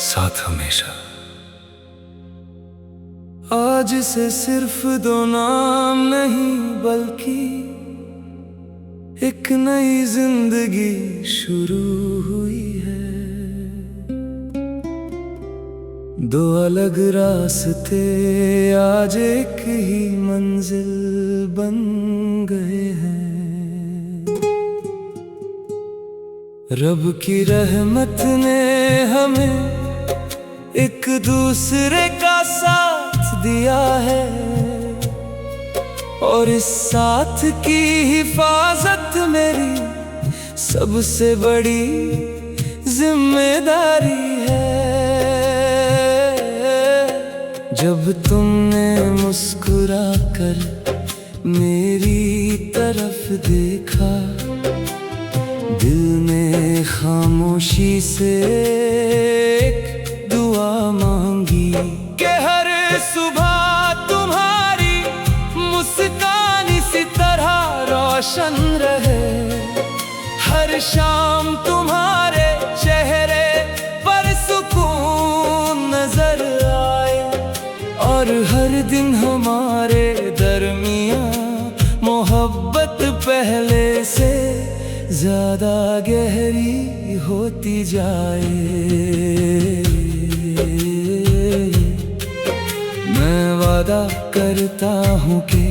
साथ हमेशा। आज से सिर्फ दो नाम नहीं बल्कि एक नई जिंदगी शुरू हुई है। दो अलग रास्ते आज एक ही मंजिल बन गए हैं। रब की रहमत ने हमें एक दूसरे का साथ दिया है और इस साथ की हिफाजत मेरी सबसे बड़ी जिम्मेदारी है। जब तुमने मुस्कुरा कर मेरी तरफ देखा, दिल ने खामोशी से एक दुआ मांगी कि हर सुबह तुम्हारी मुस्कान इसी तरह रोशन रहे, हर शाम तुम्हारे चेहरे पर सुकून नजर आए और हर दिन हमारे दरमियां मोहब्बत पहले से ज्यादा गहरी होती जाए। मैं वादा करता हूँ कि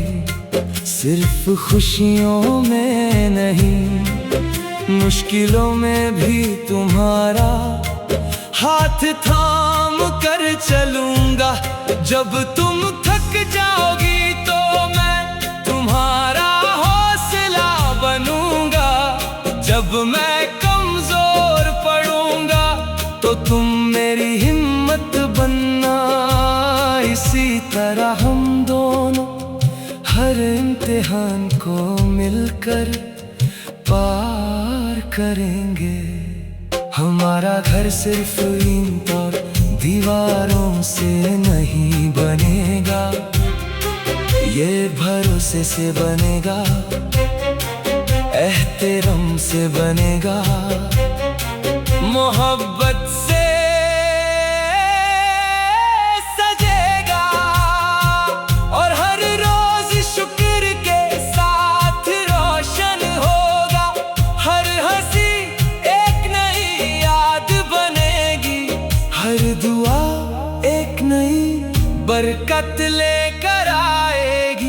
सिर्फ खुशियों में नहीं, मुश्किलों में भी तुम्हारा हाथ थाम कर चलूंगा। जब तुम थक जाओगी तो मैं तुम्हारा हौसला बनूंगा, जब मैं कमजोर पड़ूंगा तो तुम मेरी हिम्मत बनना। इसी तरह हम दोनों हर इम्तिहान को मिलकर पार करेंगे। हमारा घर सिर्फ ईंट और दीवारों से नहीं बनेगा, ये भरोसे से बनेगा, एहतराम से बनेगा, मोहब्बत से सजेगा और हर रोज शुक्र के साथ रोशन होगा। हर हंसी एक नई याद बनेगी, हर दुआ एक नई बरकत लेकर आएगी।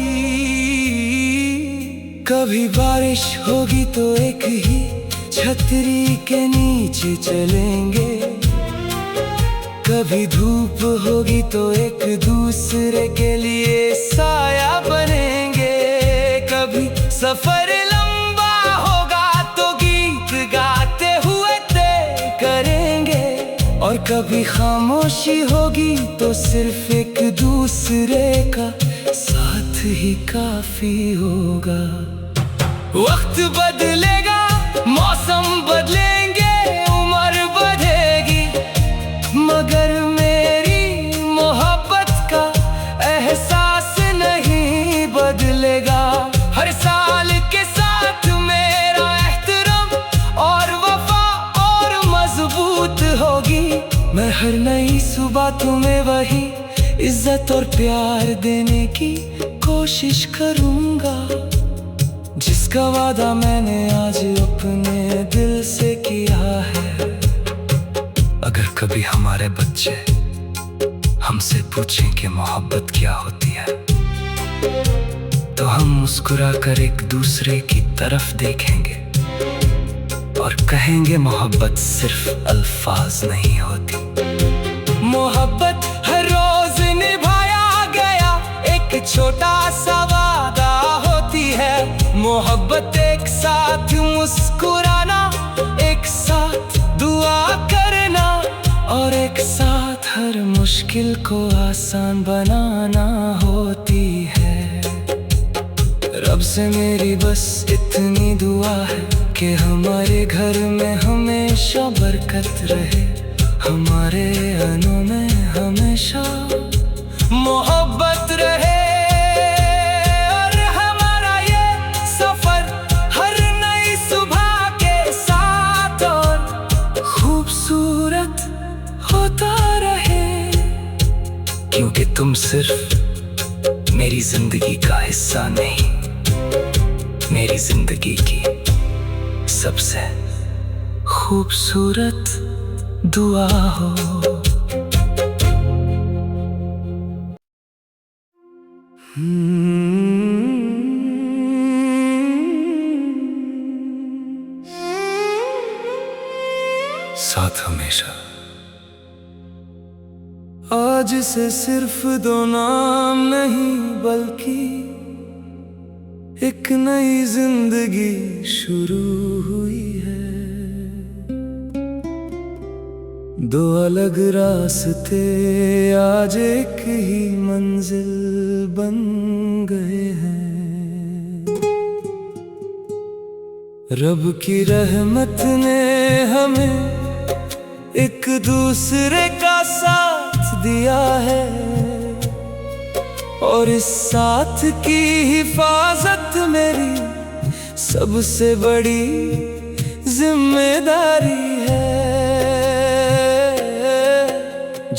कभी बारिश होगी तो एक ही छतरी के नीचे चलेंगे, कभी धूप होगी तो एक दूसरे के लिए साया बनेंगे, कभी सफर लंबा होगा तो गीत गाते हुए तय करेंगे और कभी खामोशी होगी तो सिर्फ एक दूसरे का साथ ही काफी होगा। वक्त बदलेगा, मौसम बदलेंगे, उम्र बढ़ेगी, मगर मेरी मोहब्बत का एहसास नहीं बदलेगा। हर साल के साथ मेरा एहतराम और वफा और मजबूत होगी। मैं हर नई सुबह तुम्हें वही इज्जत और प्यार देने की कोशिश करूंगा, जिसका वादा मैंने आज अपने दिल से किया है। अगर कभी हमारे बच्चे हमसे पूछें कि मोहब्बत क्या होती है, तो हम मुस्कुरा कर एक दूसरे की तरफ देखेंगे और कहेंगे मोहब्बत सिर्फ अल्फाज नहीं होती। मोहब्बत हर रोज निभाया गया एक छोटा सा वादा होती है। मोहब्बत एक साथ मुस्कुराना, एक साथ दुआ करना और एक साथ हर मुश्किल को आसान बनाना होती है। रब से मेरी बस इतनी दुआ है कि हमारे घर में हमेशा बरकत रहे, हमारे अनों में हमेशा मोहब्बत रहे और हमारा मेरी जिंदगी का हिस्सा नहीं, मेरी जिंदगी की सबसे खूबसूरत दुआ हो। साथ हमेशा। आज से सिर्फ दो नाम नहीं बल्कि एक नई जिंदगी शुरू हुई है। दो अलग रास्ते आज एक ही मंजिल बन गए हैं। रब की रहमत ने हमें एक दूसरे का साथ दिया है, और इस साथ की हिफाजत मेरी सबसे बड़ी जिम्मेदारी है।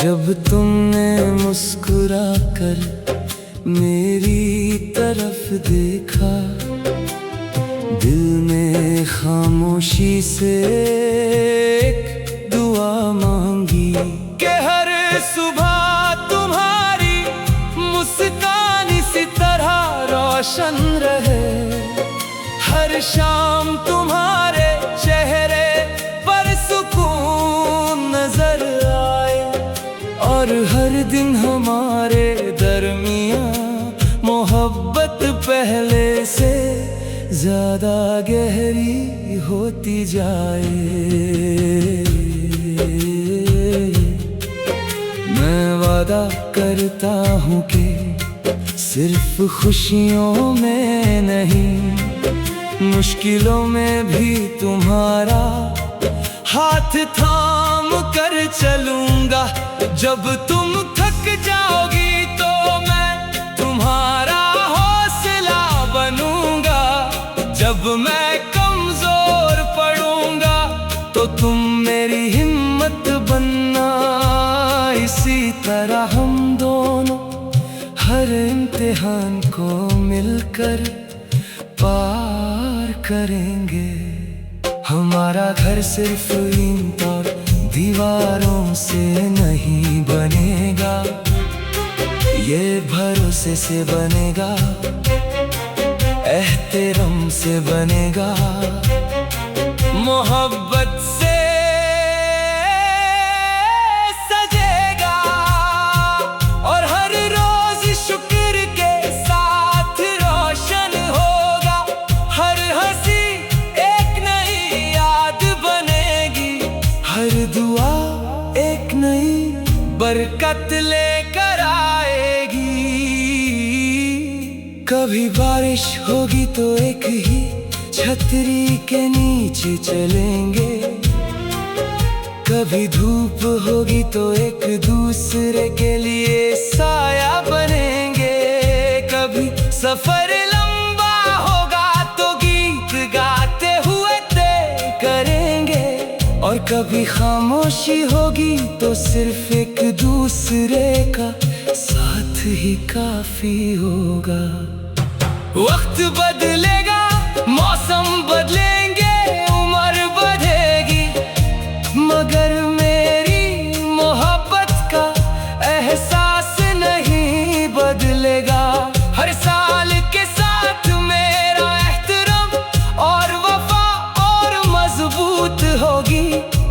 जब तुमने मुस्कुरा कर मेरी तरफ देखा, दिल में खामोशी से एक दुआ मांगी कि हर सुबह तुम्हारी मुस्कान इसी तरह रोशन रहे, हर शाम तुम्हारे चेहरे पर सुकून नजर आए, और हर दिन हमारे दरमियां मोहब्बत पहले से ज्यादा गहरी होती जाए। मैं वादा करता हूँ कि सिर्फ खुशियों में नहीं, मुश्किलों में भी तुम्हारा हाथ थाम कर चलूंगा। जब तुम थक जाओगी तो मैं तुम्हारा हौसला बनूंगा, जब मैं कमजोर पड़ूंगा तो तुम मेरी हिम्मत बनना। इसी तरह हम दोनों हर इम्तिहान को मिलकर पार करेंगे। हमारा घर सिर्फ ईंट और दीवारों से नहीं बनेगा, ये भरोसे से बनेगा, एहतराम से बनेगा, मोहब्बत से सजेगा, और हर रोज शुक्र के साथ रोशन होगा। हर हंसी एक नई याद बनेगी, हर दुआ एक नई बरकत लेकर आएगी। कभी बारिश होगी तो एक ही छतरी के नीचे चलेंगे, कभी धूप होगी तो एक दूसरे के लिए साया बनेंगे, कभी सफर लंबा होगा तो गीत गाते हुए तय करेंगे, और कभी खामोशी होगी तो सिर्फ एक दूसरे का साथ ही काफी होगा। वक्त बदलेगा, मौसम बदलेंगे, उम्र बढ़ेगी, मगर मेरी मोहब्बत का एहसास नहीं बदलेगा। हर साल के साथ मेरा एहतराम और वफा और मजबूत होगी।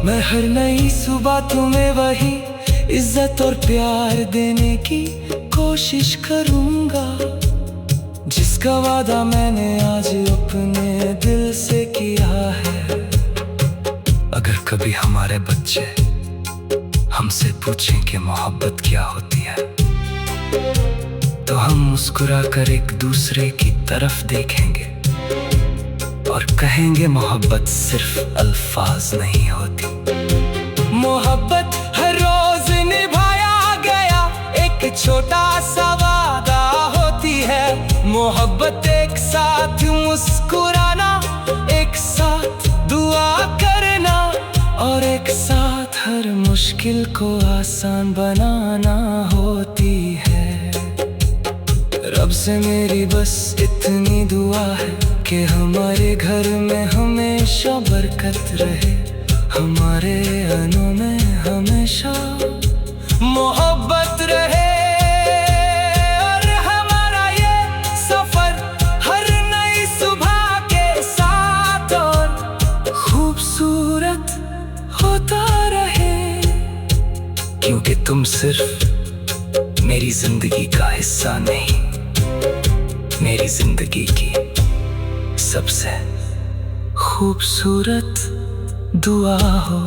मैं हर नई सुबह तुम्हें वही इज्जत और प्यार देने की कोशिश करूंगा, जिसका वादा मैंने आज अपने दिल से किया है। अगर कभी हमारे बच्चे हमसे पूछें कि मोहब्बत क्या होती है, तो हम मुस्कुरा कर एक दूसरे की तरफ देखेंगे और कहेंगे मोहब्बत सिर्फ अल्फाज नहीं होती। मोहब्बत हर रोज निभाया गया एक छोटा सा वादा होती है। मोहब्बत एक साथ मुस्कुराना, एक साथ दुआ करना, और एक साथ हर मुश्किल को आसान बनाना होती है। रब रब से मेरी बस इतनी दुआ है कि हमारे घर में हमेशा बरकत रहे, हमारे अनों में हमेशा मोहब्बत रहे। और हमारा ये सफर हर नई सुबह के साथ और खूबसूरत होता रहे, क्योंकि तुम सिर्फ मेरी जिंदगी का हिस्सा नहीं, मेरी जिंदगी की सबसे खूबसूरत दुआ हो।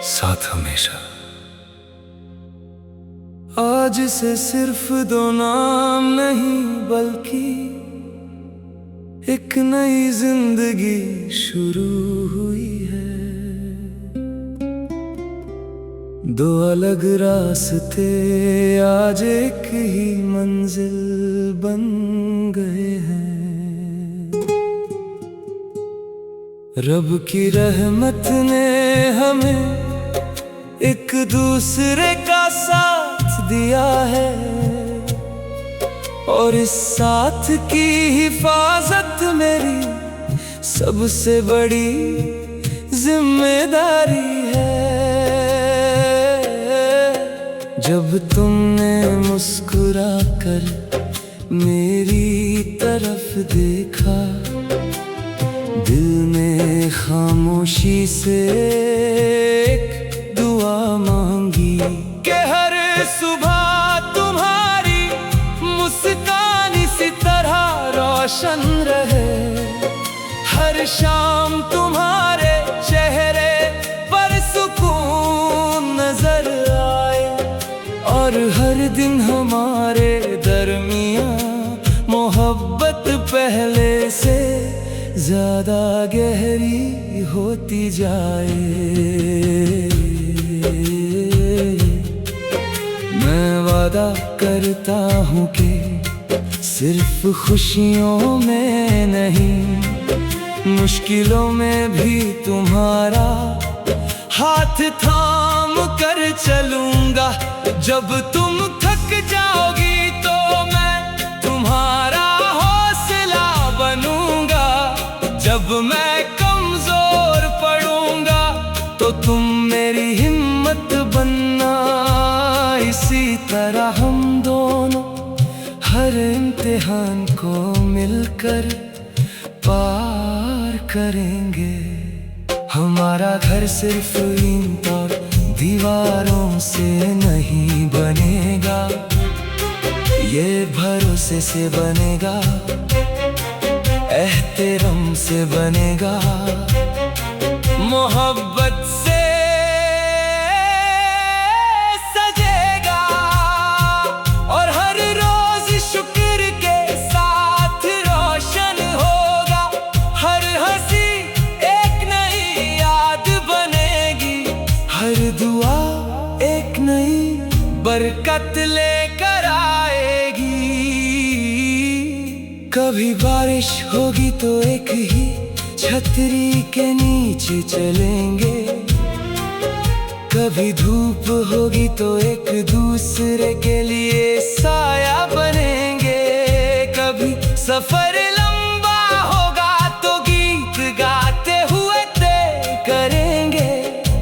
साथ हमेशा। आज से सिर्फ दो नाम नहीं बल्कि एक नई जिंदगी शुरू हुई है। दो अलग रास्ते आज एक ही मंजिल बन गए हैं। रब की रहमत ने हमें एक दूसरे का साथ दिया है, और इस साथ की हिफाजत मेरी सबसे बड़ी जिम्मेदारी है। जब तुमने मुस्कुरा कर मेरी तरफ देखा, दिल में खामोशी से एक दुआ मांगी कि हर सुबह तुम्हारी मुस्कान इसी तरह रोशन रहे, हर शाम तुम्हारे चेहरे पर सुकून नजर आए, और हर दिन हमारे दरमियां मोहब्बत पहले से ज्यादा गहरी होती जाए। मैं वादा करता हूँ कि सिर्फ खुशियों में नहीं, मुश्किलों में भी तुम्हारा हाथ थाम कर चलूंगा। जब तुम थक जाओगी तो मैं तुम्हारा हौसला बनूंगा, जब मैं कमजोर पड़ूंगा तो तुम मेरी हिम्मत बनना। इसी तरह हम दोनों हर इम्तिहान को मिलकर पार करेंगे। हमारा घर सिर्फ ईंट और दीवारों से नहीं बनेगा, ये भरोसे से बनेगा, एहतराम से बनेगा, मोहब्बत से सजेगा, और हर रोज शुक्र के साथ रोशन होगा। हर हंसी एक नई याद बनेगी, हर दुआ एक नई बरकत लेकर आएगी। कभी बारिश होगी तो एक ही छतरी के नीचे चलेंगे, कभी धूप होगी तो एक दूसरे के लिए साया बनेंगे, कभी सफर लंबा होगा तो गीत गाते हुए तय करेंगे,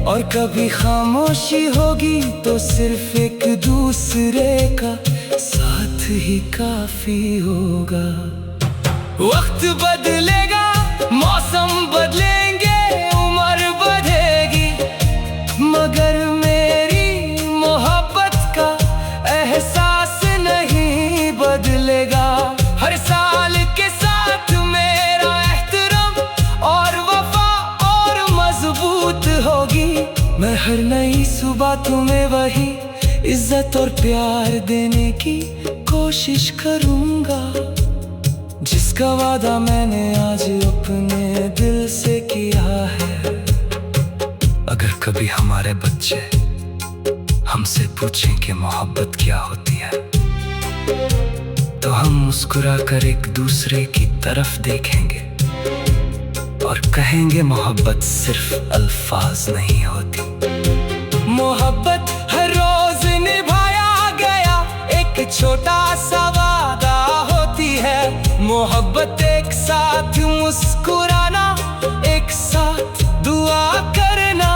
और कभी खामोशी होगी तो सिर्फ एक दूसरे का साथ ही काफी होगा। वक्त बदलेगा, मौसम बदलेंगे, उम्र बढ़ेगी, मगर मेरी मोहब्बत का एहसास नहीं बदलेगा। हर साल के साथ मेरा एहतराम और वफा और मजबूत होगी। मैं हर नई सुबह तुम्हें वही इज्जत और प्यार देने की कोशिश करूंगा, जिसका वादा मैंने आज अपने दिल से किया है। अगर कभी हमारे बच्चे हमसे पूछें कि मोहब्बत क्या होती है, तो हम मुस्कुरा कर एक दूसरे की तरफ देखेंगे और कहेंगे मोहब्बत सिर्फ अल्फाज नहीं होती। मोहब्बत हर रोज निभाया गया एक छोटा सा वादा होती है। मोहब्बत एक साथ मुस्कुराना, एक साथ दुआ करना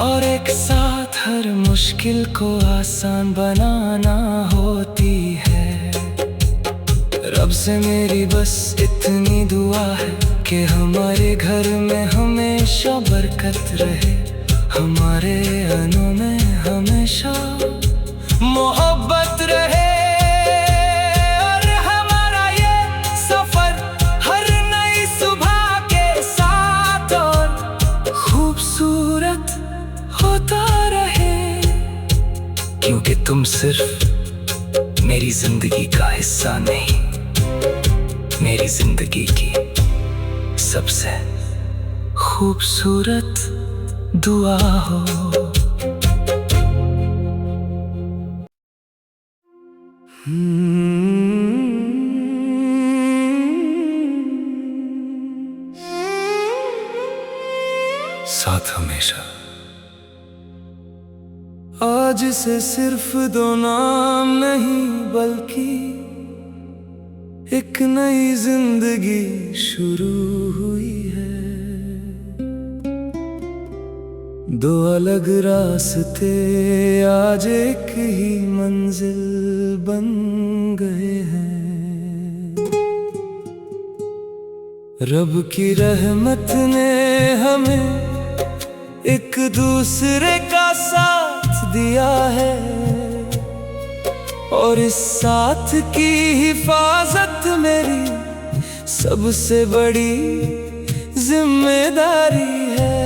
और एक साथ हर मुश्किल को आसान बनाना होती है। रब से मेरी बस इतनी दुआ है कि हमारे घर में हमेशा बरकत रहे, हमारे अनों में हमेशा मोहब्बत रहे और हमारा ये सफर हर नई सुबह के साथ और खूबसूरत होता रहे। क्योंकि तुम सिर्फ मेरी जिंदगी का हिस्सा नहीं, मेरी जिंदगी की सबसे खूबसूरत दुआ हो। साथ हमेशा। आज से सिर्फ दो नाम नहीं बल्कि एक नई जिंदगी शुरू हुई है। दो अलग रास्ते आज एक ही मंजिल बन गए हैं। रब की रहमत ने हमें एक दूसरे का साथ दिया है और इस साथ की हिफाजत मेरी सबसे बड़ी जिम्मेदारी है।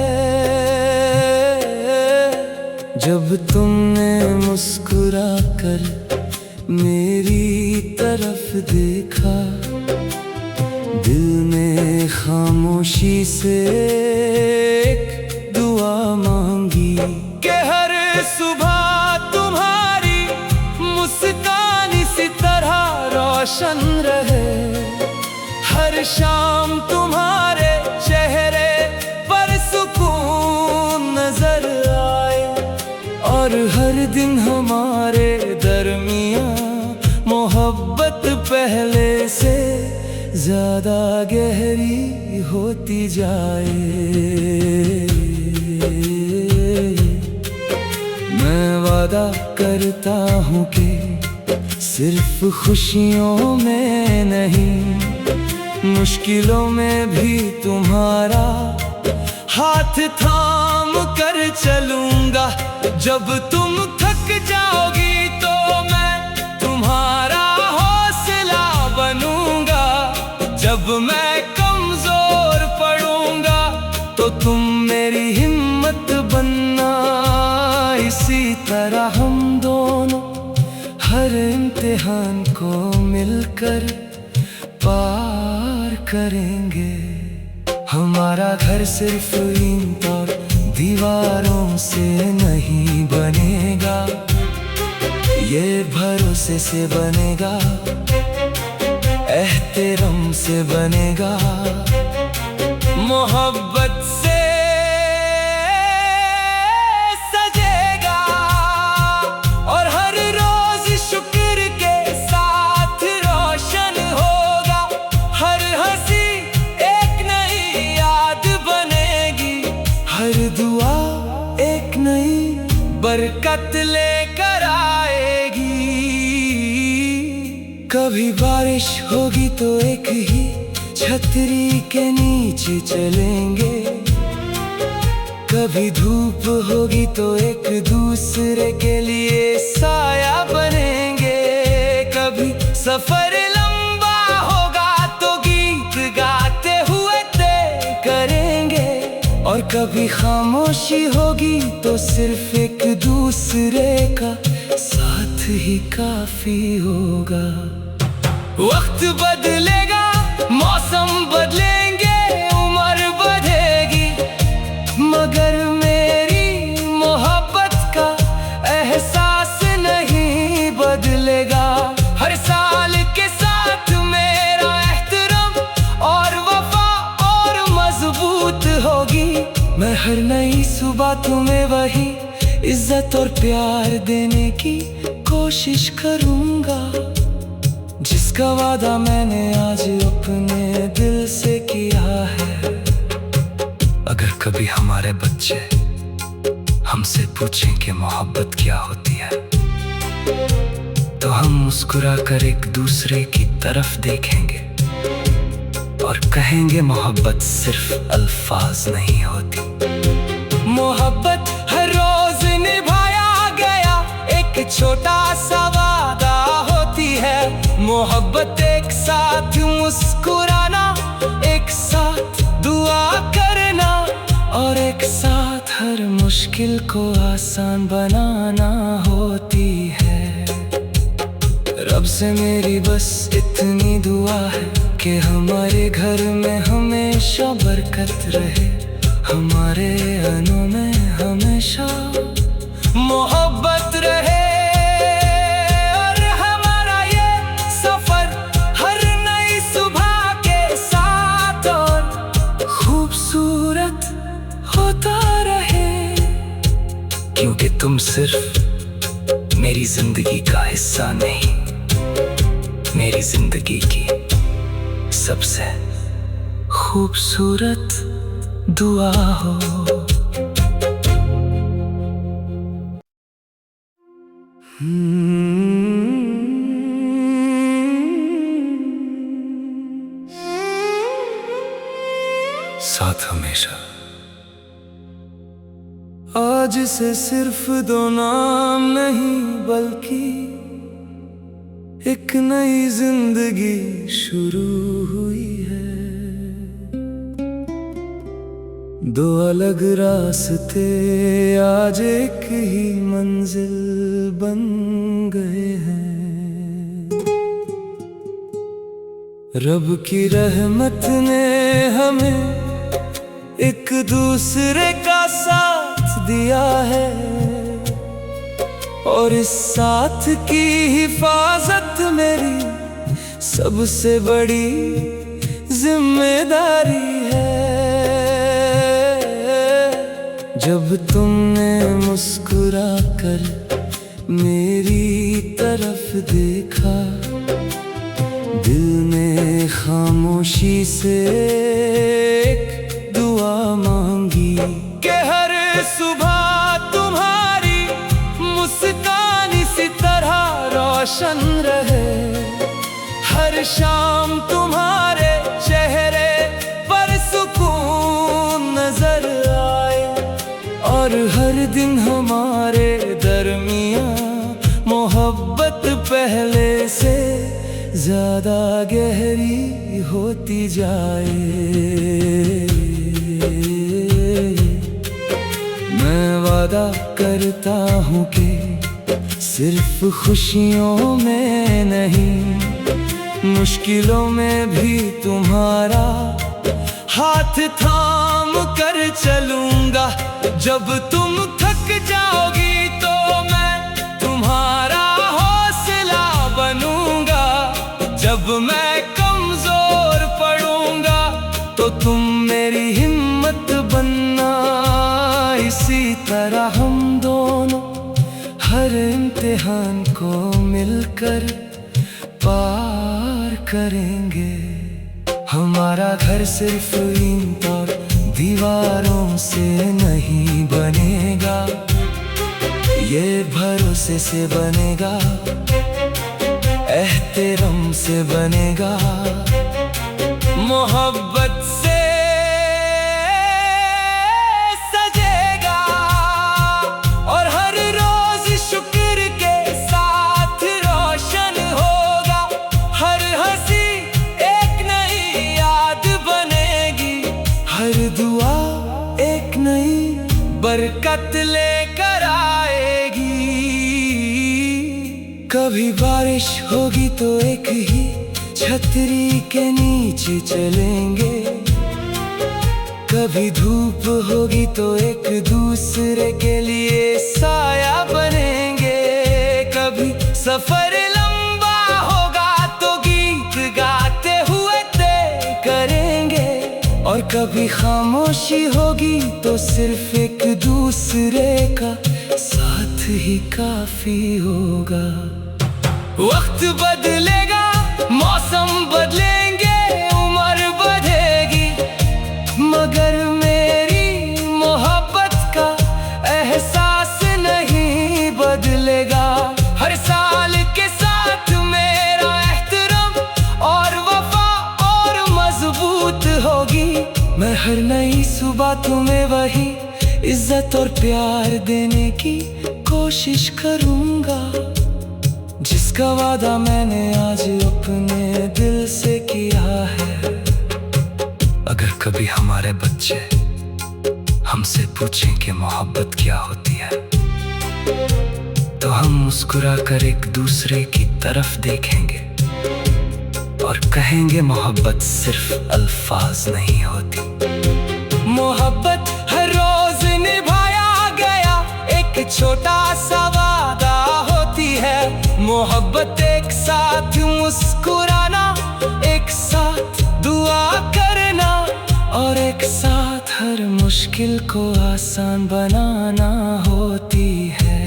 जब तुमने मुस्कुरा कर मेरी तरफ देखा, दिल ने खामोशी से एक दुआ मांगी कि हर सुबह तुम्हारी मुस्कान इसी तरह रोशन रहे, हर शाम तुम्हारे चेहरे पर सुकून नजर आए और हर दिन हमारे दरमियां मोहब्बत पहले से ज्यादा गहरी होती जाए। मैं वादा करता हूँ कि सिर्फ खुशियों में नहीं, मुश्किलों में भी तुम्हारा हाथ थाम कर चलूंगा। जब तुम थक जाओगी तो मैं तुम्हारा हौसला बनूंगा, जब मैं कमजोर पड़ूंगा तो तुम मेरी हिम्मत बनना। इसी तरह हम दोनों हर इम्तिहान को मिलकर पार करेंगे। हमारा घर सिर्फ ईंट और दीवारों से नहीं बनेगा, ये भरोसे से बनेगा, एहतराम से बनेगा, मोहब्बत से सजेगा और हर रोज शुक्र के साथ रोशन होगा। हर हंसी एक नई याद बनेगी, हर दुआ एक नई बरकत लेकर आएगी। कभी बारिश होगी तो एक ही छतरी के नीचे चलेंगे, कभी धूप होगी तो एक दूसरे के लिए साया बनेंगे, कभी सफर लंबा होगा तो गीत गाते हुए तय करेंगे और कभी खामोशी होगी तो सिर्फ एक दूसरे का साथ ही काफी होगा। वक्त बदलेगा, मौसम बदलेंगे, उम्र बढ़ेगी, मगर मेरी मोहब्बत का एहसास नहीं बदलेगा। हर साल के साथ हर नई सुबह तुम्हें वही इज्जत और प्यार देने की कोशिश करूंगा, जिसका वादा मैंने आज अपने दिल से किया है। अगर कभी हमारे बच्चे हमसे पूछें कि मोहब्बत क्या होती है, तो हम मुस्कुरा कर एक दूसरे की तरफ देखेंगे और कहेंगे मोहब्बत सिर्फ अल्फाज नहीं होती। मोहब्बत हर रोज निभाया गया एक छोटा सा वादा होती है। मोहब्बत एक साथ मुस्कुराना, एक साथ दुआ करना और एक साथ हर मुश्किल को आसान बनाना होती है। रब से मेरी बस इतनी दुआ है कि हमारे घर में हमेशा बरकत रहे, हमारे अनों में हमेशा मोहब्बत रहे। और हमारा ये सफर हर नई सुबह के साथ और खूबसूरत होता रहे, क्योंकि तुम सिर्फ मेरी जिंदगी का हिस्सा नहीं, मेरी जिंदगी की सबसे खूबसूरत दुआ हो। साथ हमेशा। आज से सिर्फ दो नाम नहीं बल्कि एक नई जिंदगी शुरू हुई है। दो अलग रास्ते आज एक ही मंजिल बन गए हैं। रब की रहमत ने हमें एक दूसरे का साथ दिया है और इस साथ की हिफाजत मेरी सबसे बड़ी जिम्मेदारी है। जब तुमने मुस्कुरा कर मेरी तरफ देखा, दिल ने खामोशी से एक दुआ मांगी कि हर सुबह तुम्हारी मुस्कान इसी तरह रोशन रहे, हर शाम तुम्हारे चेहरे पर सुकून नजर आए और हर दिन हमारे दरमियां मोहब्बत पहले से ज्यादा गहरी होती जाए। मैं वादा करता हूँ कि सिर्फ खुशियों में नहीं, मुश्किलों में भी तुम्हारा हाथ थाम कर चलूंगा। जब तुम थक जाओगी तो मैं तुम्हारा हौसला बनूंगा, जब मैं कमजोर पड़ूंगा तो तुम मेरी हिम्मत बनना। इसी तरह हम दोनों हर इम्तिहान को मिलकर पार करेंगे। हमारा घर सिर्फ ईंट और दीवारों से नहीं बनेगा, ये भरोसे से बनेगा, एहतराम से बनेगा, मोहब्बत से सजेगा और हर रोज शुक्र के साथ रोशन होगा। हर हंसी एक नई याद बनेगी, हर दुआ एक नई बरकत लेकर आएगी। कभी बारिश होगी तो एक ही छतरी के नीचे चलेंगे, कभी धूप होगी तो एक दूसरे के लिए साया बनेंगे, कभी सफर लंबा होगा तो गीत गाते हुए तय करेंगे और कभी खामोशी होगी तो सिर्फ एक दूसरे का साथ ही काफी होगा। वक्त बदलेगा, मौसम बदलेंगे, उम्र बढ़ेगी, मगर मेरी मोहब्बत का एहसास नहीं बदलेगा। हर साल के साथ मेरा एहतराम और वफा और मजबूत होगी। मैं हर नई सुबह तुम्हें वही इज्जत और प्यार देने की कोशिश करूंगा, जिसका वादा मैंने आज अपने दिल से किया है। अगर कभी हमारे बच्चे हमसे पूछें कि मोहब्बत क्या होती है, तो हम मुस्कुरा कर एक दूसरे की तरफ देखेंगे और कहेंगे मोहब्बत सिर्फ अल्फाज नहीं होती। मोहब्बत हर रोज निभाया गया एक छोटा सा वादा होती है। मोहब्बत एक साथ मुस्कुराना, एक साथ दुआ करना और एक साथ हर मुश्किल को आसान बनाना होती है।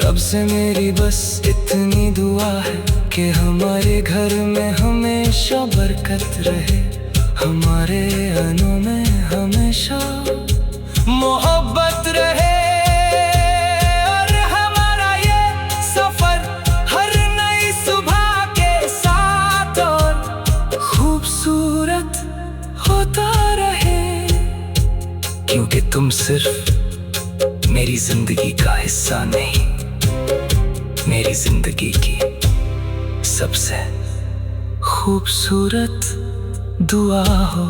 रब से मेरी बस इतनी दुआ है कि हमारे घर में हमेशा बरकत रहे, हमारे अनों में हमेशा मोहब्बत रहे। और हमारा ये सफर हर नई सुबह के साथ और खूबसूरत होता रहे, क्योंकि तुम सिर्फ मेरी जिंदगी का हिस्सा नहीं, मेरी जिंदगी की सबसे खूबसूरत दुआ हो।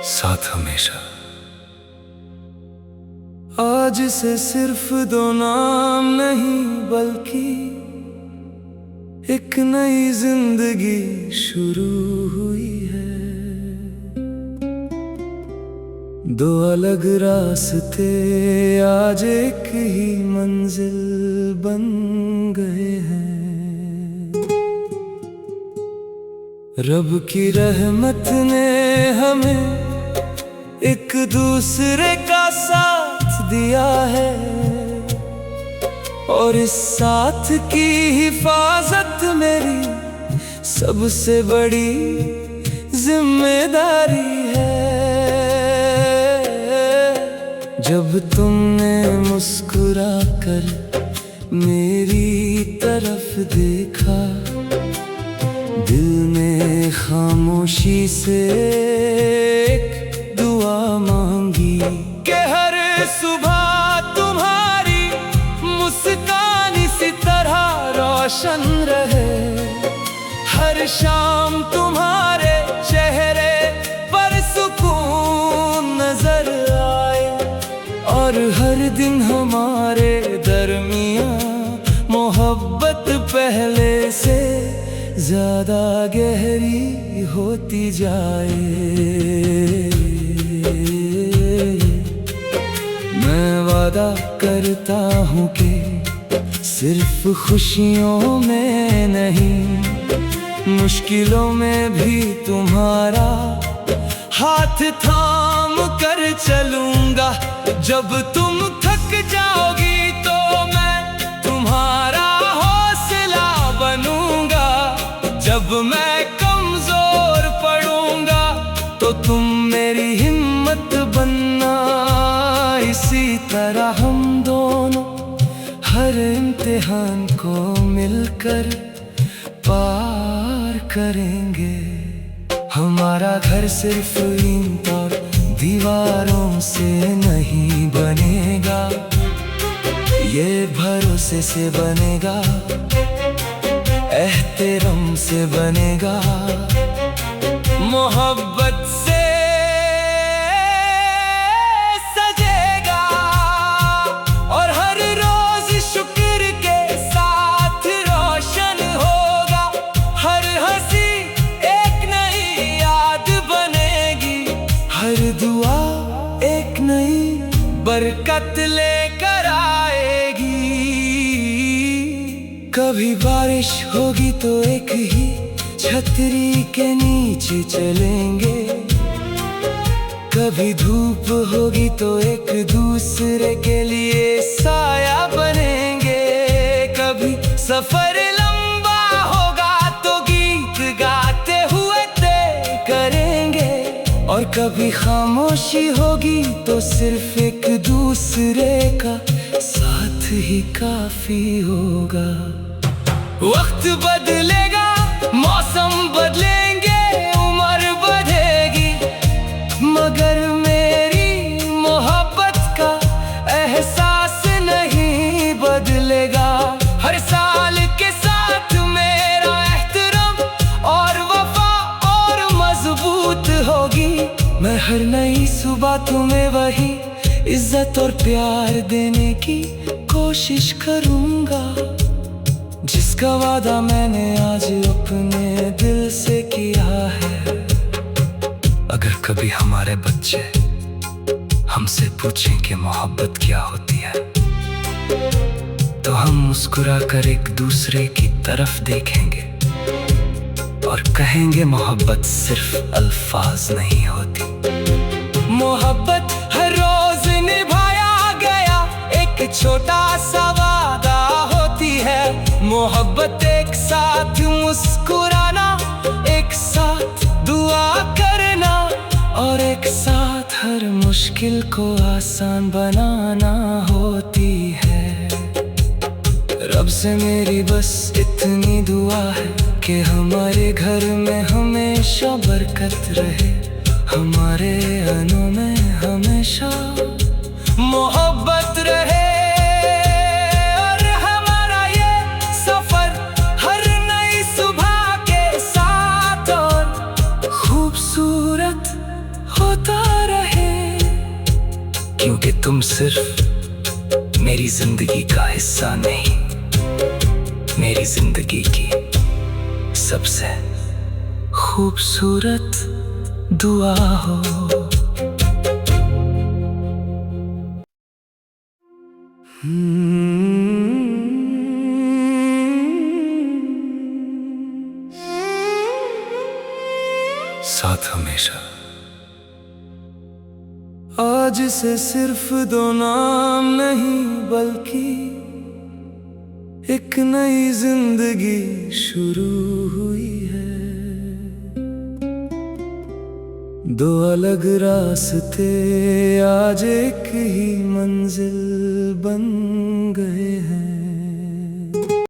साथ हमेशा। आज से सिर्फ दो नाम नहीं बल्कि एक नई जिंदगी शुरू हुई है। दो अलग रास्ते आज एक ही मंजिल बन गए हैं। रब की रहमत ने हमें एक दूसरे का साथ दिया है और इस साथ की हिफाजत मेरी सबसे बड़ी जिम्मेदारी है। जब तुमने मुस्कुरा कर मेरी तरफ देखा, दिल ने खामोशी से एक दुआ मांगी कि हर सुबह तुम्हारी मुस्कान इसी तरह रोशन रहे, हर शाम तुम्हारे चेहरे पर सुकून नजर आए और हर दिन हमारे दरमियां मोहब्बत पहले से ज्यादा गहरी होती जाए। मैं वादा करता हूँ कि सिर्फ खुशियों में नहीं, मुश्किलों में भी तुम्हारा हाथ थाम कर चलूंगा। जब तुम थक जाओगी तो मैं तुम्हारा हौसला बनूंगा, जब मैं कमजोर पड़ूंगा तो तुम मेरी हिम्मत बनना। इसी तरह हम दोनों हर इम्तिहान को मिलकर पार करेंगे। हमारा घर सिर्फ ईंट और दीवारों से नहीं बनेगा, ये भरोसे से बनेगा, एहतराम से बनेगा, मोहब्बत से सजेगा और हर रोज शुक्र के साथ रोशन होगा। हर हंसी एक नई याद बनेगी, हर दुआ एक बरकत लेकर आएगी। कभी बारिश होगी तो एक ही छतरी के नीचे चलेंगे, कभी धूप होगी तो एक दूसरे के लिए साया बनेंगे, कभी सफर लंबा होगा तो गीत गाते हुए तय करेंगे, और कभी खामोशी होगी तो सिर्फ एक दूसरे का साथ ही काफी होगा। वक्त बदलेगा, मौसम बदलेंगे, उम्र बढ़ेगी, मगर मेरी मोहब्बत का एहसास नहीं बदलेगा। हर साल के साथ मेरा एहतराम और वफा और मजबूत होगी। मैं हर नई सुबह तुम्हें वही इज्जत और प्यार देने की कोशिश करूंगा, जिसका वादा मैंने आज अपने दिल से किया है। अगर कभी हमारे बच्चे हमसे पूछें कि मोहब्बत क्या होती है, तो हम मुस्कुरा कर एक दूसरे की तरफ देखेंगे और कहेंगे मोहब्बत सिर्फ अल्फाज नहीं होती। मोहब्बत हर रोज निभाया गया एक छोटा सा वादा होती है। मोहब्बत एक साथ मुस्कुराना, एक साथ दुआ करना, और एक साथ हर मुश्किल को आसान बनाना होती है। रब से मेरी बस इतनी दुआ है कि हमारे घर में हमेशा बरकत रहे, हमारे अनों में हमेशा मोहब्बत रहे, और हमारा ये सफर हर नई सुबह के साथ और खूबसूरत होता रहे। क्योंकि तुम सिर्फ मेरी जिंदगी का हिस्सा नहीं, मेरी जिंदगी की सबसे खूबसूरत दुआ हो। साथ हमेशा। आज से सिर्फ दो नाम नहीं बल्कि एक नई जिंदगी शुरू हुई है। दो अलग रास्ते आज एक ही मंजिल बन गए।